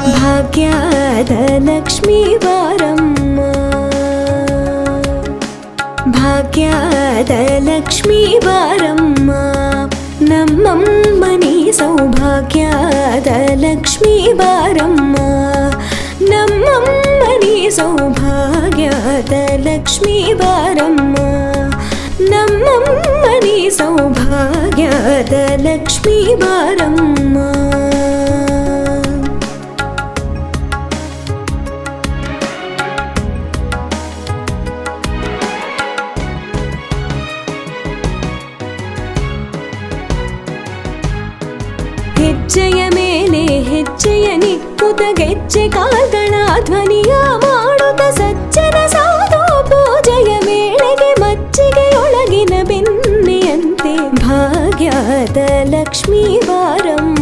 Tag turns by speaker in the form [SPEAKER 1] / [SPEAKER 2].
[SPEAKER 1] ಭಾಗ್ಯದ ಲಕ್ಷ್ಮೀ ಬಾರಮ್ಮ, ಭಾಗ್ಯದ ಲಕ್ಷ್ಮೀ ಬಾರಮ್ಮ, ನಮ್ಮಮ್ಮನಿ ಸೌಭಾಗ್ಯದ ಲಕ್ಷ್ಮೀ ಬಾರಮ್ಮ, ನಮ್ಮಮ್ಮನಿ ಸೌಭಾಗ್ಯದ ಲಕ್ಷ್ಮೀ ಬಾರಮ್ಮ, ನಮ್ಮಮ್ಮನಿ ಸೌಭಾಗ್ಯದ ಲಕ್ಷ್ಮೀ ಬಾರಮ್ಮ. ಹೆಜ್ಜೆಯ ಮೇಲೆ ಹೆಜ್ಜೆಯ ನಿಕ್ಕುತ ಗೆಜ್ಜೆ ಕಾಲ್ಗಳ ಧ್ವನಿಯ ಮಾಡುತ್ತ ಸಜ್ಜನ ಸಾಧು ಪೂಜೆಯ ವೇಳೆಗೆ ಮಜ್ಜಿಗೆಯೊಳಗಿನ ಬೆಣ್ಣೆಯಂತೆ ಭಾಗ್ಯದ ಲಕ್ಷ್ಮೀ ಬಾರಮ್ಮ,